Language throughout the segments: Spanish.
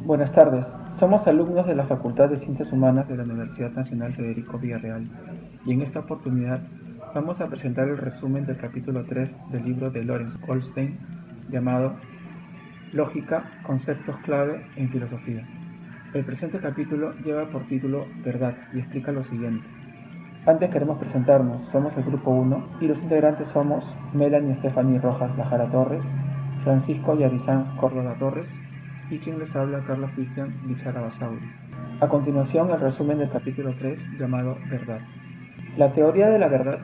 Buenas tardes, somos alumnos de la Facultad de Ciencias Humanas de la Universidad Nacional Federico Villarreal y en esta oportunidad vamos a presentar el resumen del capítulo 3 del libro de Lawrence Goldstein llamado Lógica, conceptos clave en filosofía. El presente capítulo lleva por título Verdad y explica lo siguiente. Antes queremos presentarnos, somos el grupo 1 y los integrantes somos Melanie Stephanie Rojas Lajara Torres, Francisco Yarizán Córdoba Torres y quien les habla Carlos Cristian Bichara Basauri. A continuación el resumen del capítulo 3 llamado Verdad. La teoría de la verdad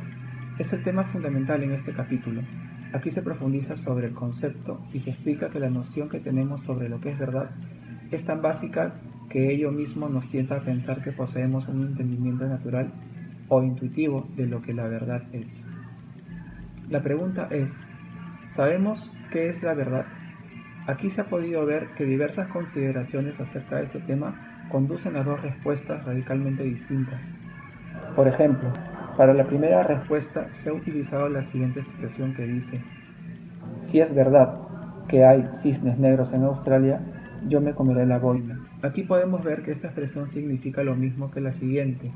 es el tema fundamental en este capítulo. Aquí se profundiza sobre el concepto y se explica que la noción que tenemos sobre lo que es verdad es tan básica que ello mismo nos tienta a pensar que poseemos un entendimiento natural o intuitivo de lo que la verdad es. La pregunta es, ¿sabemos qué es la verdad? Aquí se ha podido ver que diversas consideraciones acerca de este tema conducen a dos respuestas radicalmente distintas. Por ejemplo, para la primera respuesta se ha utilizado la siguiente expresión que dice: si es verdad que hay cisnes negros en Australia, yo me comeré la boina. Aquí podemos ver que esta expresión significa lo mismo que la siguiente: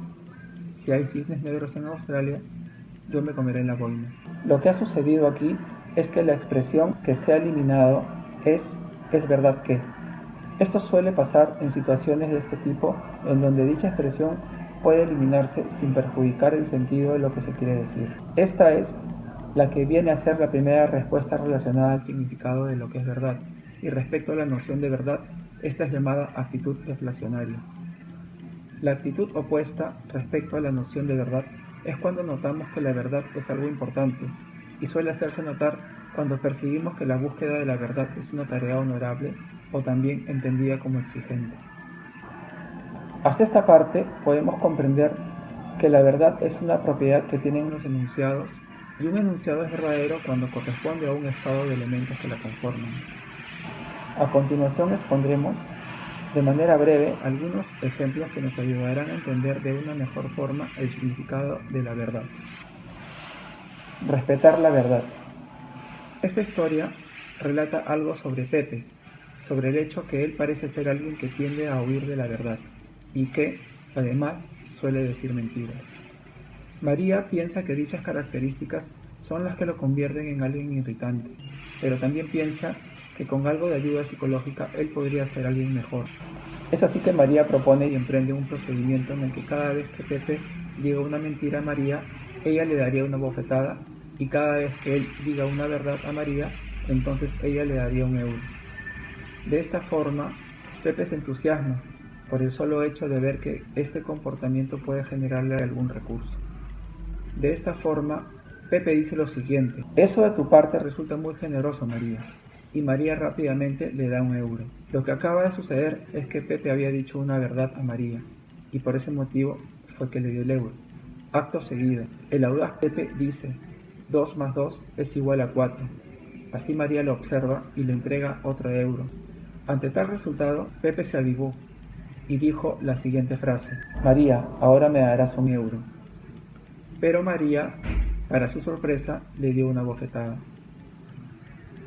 si hay cisnes negros en Australia, yo me comeré la boina. Lo que ha sucedido aquí es que la expresión que se ha eliminado es verdad que. Esto suele pasar en situaciones de este tipo, en donde dicha expresión puede eliminarse sin perjudicar el sentido de lo que se quiere decir. Esta es la que viene a ser la primera respuesta relacionada al significado de lo que es verdad, y respecto a la noción de verdad, esta es llamada actitud deflacionaria. La actitud opuesta respecto a la noción de verdad es cuando notamos que la verdad es algo importante, y suele hacerse notar cuando percibimos que la búsqueda de la verdad es una tarea honorable o también entendida como exigente. Hasta esta parte podemos comprender que la verdad es una propiedad que tienen los enunciados, y un enunciado es verdadero cuando corresponde a un estado de elementos que la conforman. A continuación expondremos de manera breve algunos ejemplos que nos ayudarán a entender de una mejor forma el significado de la verdad. Respetar la verdad. Esta historia relata algo sobre Pepe, sobre el hecho que él parece ser alguien que tiende a huir de la verdad y que, además, suele decir mentiras. María piensa que dichas características son las que lo convierten en alguien irritante, pero también piensa que con algo de ayuda psicológica él podría ser alguien mejor. Es así que María propone y emprende un procedimiento en el que cada vez que Pepe diga una mentira a María, ella le daría una bofetada, y cada vez que él diga una verdad a María, entonces ella le daría €1. De esta forma, Pepe se entusiasma por el solo hecho de ver que este comportamiento puede generarle algún recurso. De esta forma, Pepe dice lo siguiente: eso de tu parte resulta muy generoso, María. Y María rápidamente le da €1. Lo que acaba de suceder es que Pepe había dicho una verdad a María, y por ese motivo fue que le dio el €. Acto seguido, el audaz Pepe dice: 2 más 2 es igual a 4. Así María lo observa y le entrega otro €. Ante tal resultado, Pepe se avivó y dijo la siguiente frase: María, ahora me darás €1. Pero María, para su sorpresa, le dio una bofetada.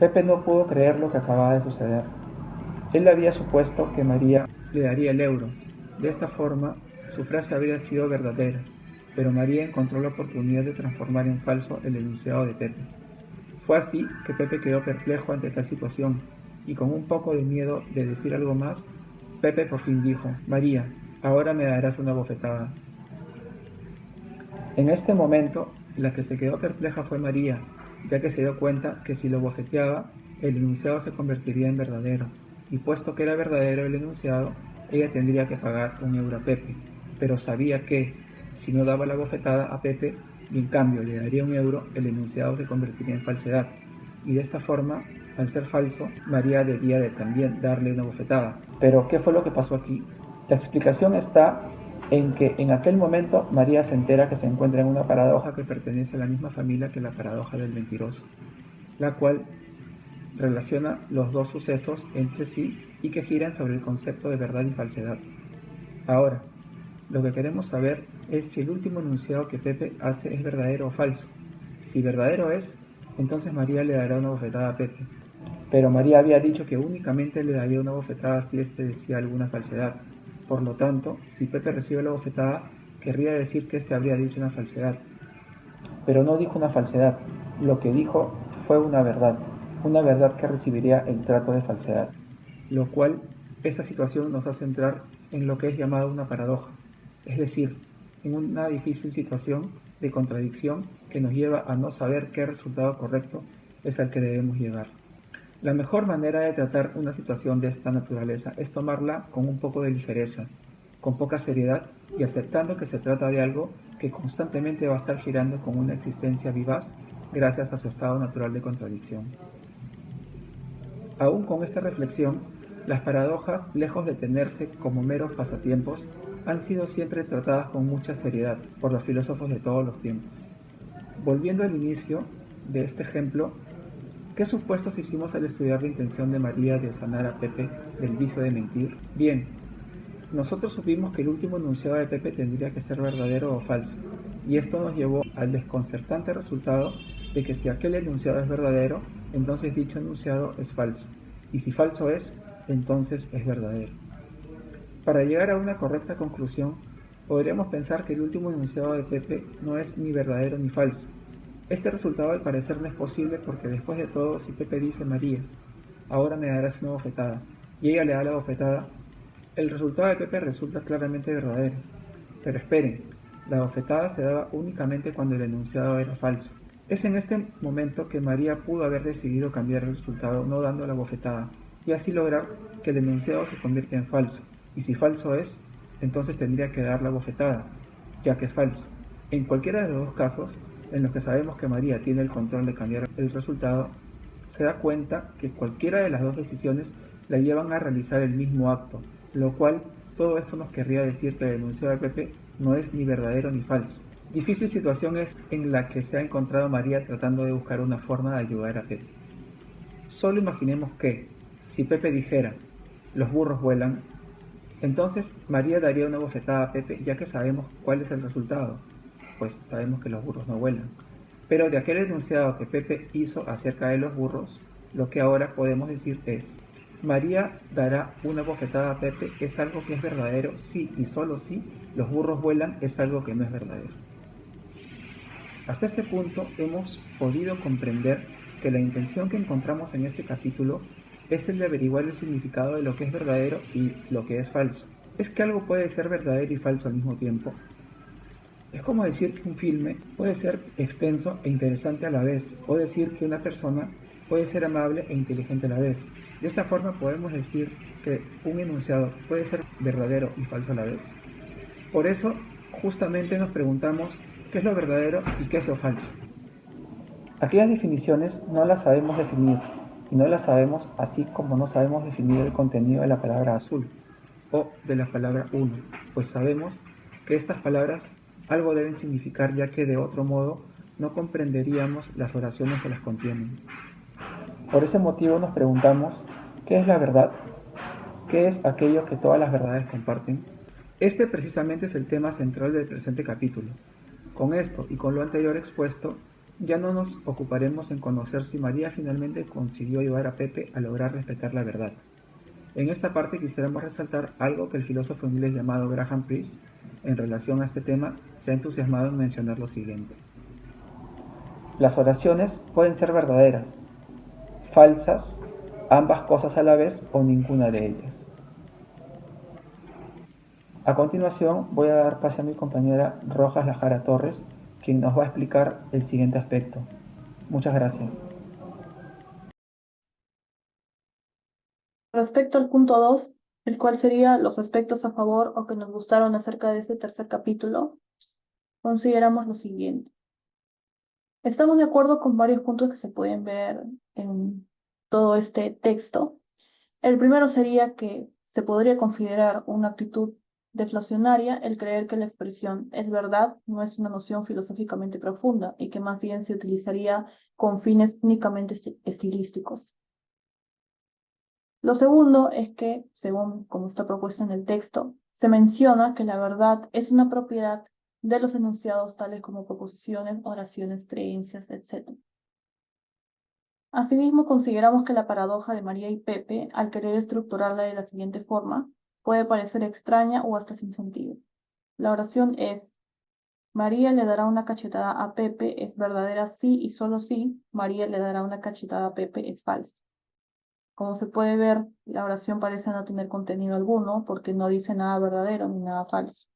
Pepe no pudo creer lo que acababa de suceder. Él había supuesto que María le daría el €. De esta forma, su frase habría sido verdadera, pero María encontró la oportunidad de transformar en falso el enunciado de Pepe. Fue así que Pepe quedó perplejo ante tal situación, y con un poco de miedo de decir algo más, Pepe por fin dijo: María, ahora me darás una bofetada. En este momento, la que se quedó perpleja fue María, ya que se dio cuenta que si lo bofeteaba, el enunciado se convertiría en verdadero, y puesto que era verdadero el enunciado, ella tendría que pagar €1 a Pepe, pero sabía que, si no daba la bofetada a Pepe, y en cambio le daría €1, el enunciado se convertiría en falsedad, y de esta forma, al ser falso, María debía de también darle una bofetada. Pero, ¿qué fue lo que pasó aquí? La explicación está en que en aquel momento María se entera que se encuentra en una paradoja que pertenece a la misma familia que la paradoja del mentiroso, la cual relaciona los dos sucesos entre sí y que giran sobre el concepto de verdad y falsedad. Ahora, lo que queremos saber es si el último enunciado que Pepe hace es verdadero o falso. Si verdadero es, entonces María le dará una bofetada a Pepe. Pero María había dicho que únicamente le daría una bofetada si éste decía alguna falsedad. Por lo tanto, si Pepe recibe la bofetada, querría decir que éste habría dicho una falsedad. Pero no dijo una falsedad, lo que dijo fue una verdad que recibiría el trato de falsedad. Lo cual, esta situación nos hace entrar en lo que es llamado una paradoja, es decir, en una difícil situación de contradicción que nos lleva a no saber qué resultado correcto es al que debemos llegar. La mejor manera de tratar una situación de esta naturaleza es tomarla con un poco de ligereza, con poca seriedad y aceptando que se trata de algo que constantemente va a estar girando con una existencia vivaz gracias a su estado natural de contradicción. Aún con esta reflexión, las paradojas, lejos de tenerse como meros pasatiempos, han sido siempre tratadas con mucha seriedad por los filósofos de todos los tiempos. Volviendo al inicio de este ejemplo, ¿qué supuestos hicimos al estudiar la intención de María de sanar a Pepe del vicio de mentir? Bien, nosotros supimos que el último enunciado de Pepe tendría que ser verdadero o falso, y esto nos llevó al desconcertante resultado de que si aquel enunciado es verdadero, entonces dicho enunciado es falso, y si falso es, entonces es verdadero. Para llegar a una correcta conclusión, podríamos pensar que el último enunciado de Pepe no es ni verdadero ni falso. Este resultado al parecer no es posible porque después de todo, si Pepe dice María, ahora me darás una bofetada, y ella le da la bofetada, el resultado de Pepe resulta claramente verdadero. Pero esperen, la bofetada se daba únicamente cuando el enunciado era falso. Es en este momento que María pudo haber decidido cambiar el resultado no dando la bofetada, y así lograr que el enunciado se convierta en falso, y si falso es, entonces tendría que dar la bofetada, ya que es falso. En cualquiera de los dos casos, en los que sabemos que María tiene el control de cambiar el resultado, se da cuenta que cualquiera de las dos decisiones la llevan a realizar el mismo acto, lo cual todo esto nos querría decir que el enunciado de Pepe no es ni verdadero ni falso. Difícil situación es en la que se ha encontrado María tratando de buscar una forma de ayudar a Pepe. Solo imaginemos que, si Pepe dijera, los burros vuelan, entonces María daría una bofetada a Pepe ya que sabemos cuál es el resultado, pues sabemos que los burros no vuelan. Pero de aquel enunciado que Pepe hizo acerca de los burros, lo que ahora podemos decir es, María dará una bofetada a Pepe es algo que es verdadero si y solo si los burros vuelan es algo que no es verdadero. Hasta este punto hemos podido comprender que la intención que encontramos en este capítulo es el de averiguar el significado de lo que es verdadero y lo que es falso. ¿Es que algo puede ser verdadero y falso al mismo tiempo? Es como decir que un filme puede ser extenso e interesante a la vez, o decir que una persona puede ser amable e inteligente a la vez. De esta forma podemos decir que un enunciado puede ser verdadero y falso a la vez. Por eso, justamente nos preguntamos qué es lo verdadero y qué es lo falso. Aquellas definiciones no las sabemos definir, y no las sabemos así como no sabemos definir el contenido de la palabra azul o de la palabra uno, pues sabemos que estas palabras algo deben significar ya que de otro modo no comprenderíamos las oraciones que las contienen. Por ese motivo nos preguntamos, ¿qué es la verdad? ¿Qué es aquello que todas las verdades comparten? Este precisamente es el tema central del presente capítulo. Con esto y con lo anterior expuesto, ya no nos ocuparemos en conocer si María finalmente consiguió ayudar a Pepe a lograr respetar la verdad. En esta parte quisiéramos resaltar algo que el filósofo inglés llamado Graham Priest, en relación a este tema, se ha entusiasmado en mencionar lo siguiente. Las oraciones pueden ser verdaderas, falsas, ambas cosas a la vez o ninguna de ellas. A continuación voy a dar pase a mi compañera Rojas Lajara Torres, quien nos va a explicar el siguiente aspecto. Muchas gracias. Respecto al punto 2, el cual sería los aspectos a favor o que nos gustaron acerca de este tercer capítulo, consideramos lo siguiente. Estamos de acuerdo con varios puntos que se pueden ver en todo este texto. El primero sería que se podría considerar una actitud deflacionaria el creer que la expresión es verdad no es una noción filosóficamente profunda y que más bien se utilizaría con fines únicamente estilísticos. Lo segundo es que, según como está propuesto en el texto, se menciona que la verdad es una propiedad de los enunciados tales como proposiciones, oraciones, creencias, etc. Asimismo, consideramos que la paradoja de María y Pepe, al querer estructurarla de la siguiente forma, puede parecer extraña o hasta sin sentido. La oración es: María le dará una cachetada a Pepe, es verdadera sí y solo sí, María le dará una cachetada a Pepe, es falsa. Como se puede ver, la oración parece no tener contenido alguno porque no dice nada verdadero ni nada falso.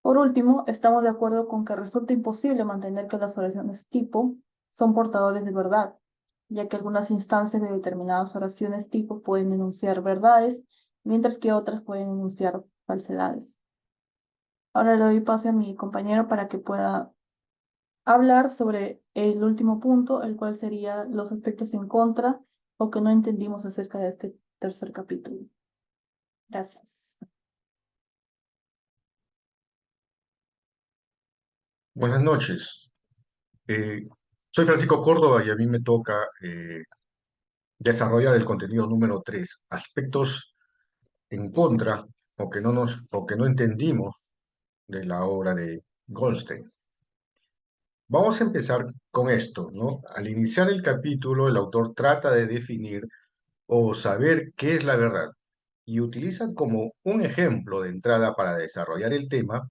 Por último, estamos de acuerdo con que resulta imposible mantener que las oraciones tipo son portadores de verdad, ya que algunas instancias de determinadas oraciones tipo pueden enunciar verdades, mientras que otras pueden enunciar falsedades. Ahora le doy pase a mi compañero para que pueda hablar sobre el último punto, el cual sería los aspectos en contra o que no entendimos acerca de este tercer capítulo. Gracias. Buenas noches. Eh, Soy Francisco Córdoba y a mí me toca desarrollar el contenido número 3, aspectos en contra o que no entendimos de la obra de Goldstein. Vamos a empezar con esto, ¿no? Al iniciar el capítulo, el autor trata de definir o saber qué es la verdad y utiliza como un ejemplo de entrada para desarrollar el tema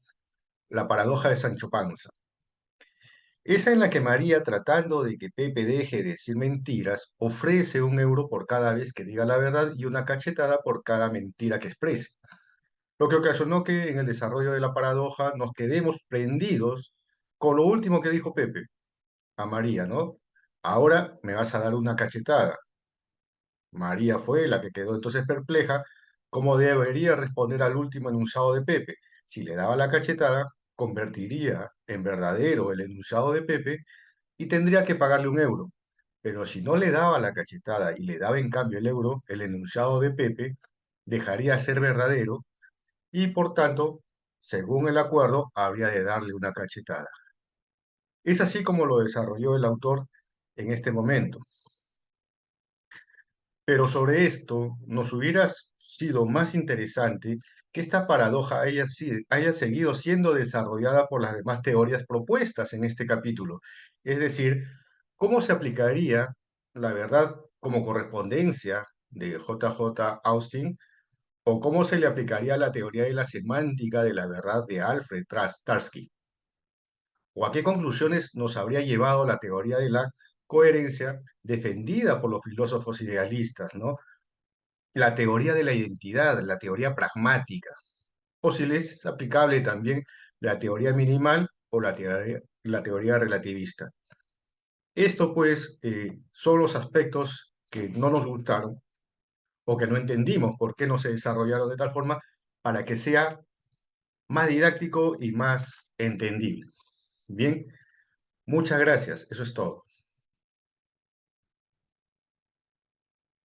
la paradoja de Sancho Panza. Esa en la que María, tratando de que Pepe deje de decir mentiras, ofrece 1 euro por cada vez que diga la verdad y una cachetada por cada mentira que exprese. Lo que ocasionó que en el desarrollo de la paradoja nos quedemos prendidos con lo último que dijo Pepe a María, ¿no? Ahora me vas a dar una cachetada. María fue la que quedó entonces perpleja cómo debería responder al último enunciado de Pepe. Si le daba la cachetada, convertiría en verdadero el enunciado de Pepe y tendría que pagarle 1 euro. Pero si no le daba la cachetada y le daba en cambio el euro, el enunciado de Pepe dejaría ser verdadero y por tanto, según el acuerdo, habría de darle una cachetada. Es así como lo desarrolló el autor en este momento. Pero sobre esto nos hubiera sido más interesante que esta paradoja haya seguido siendo desarrollada por las demás teorías propuestas en este capítulo. Es decir, cómo se aplicaría la verdad como correspondencia de J.J. Austin o cómo se le aplicaría la teoría de la semántica de la verdad de Alfred Tarski, o a qué conclusiones nos habría llevado la teoría de la coherencia defendida por los filósofos idealistas, ¿no? La teoría de la identidad, la teoría pragmática, o si le es aplicable también la teoría minimal o la teoría relativista. Esto, pues, son los aspectos que no nos gustaron o que no entendimos por qué no se desarrollaron de tal forma para que sea más didáctico y más entendible. Bien, muchas gracias. Eso es todo.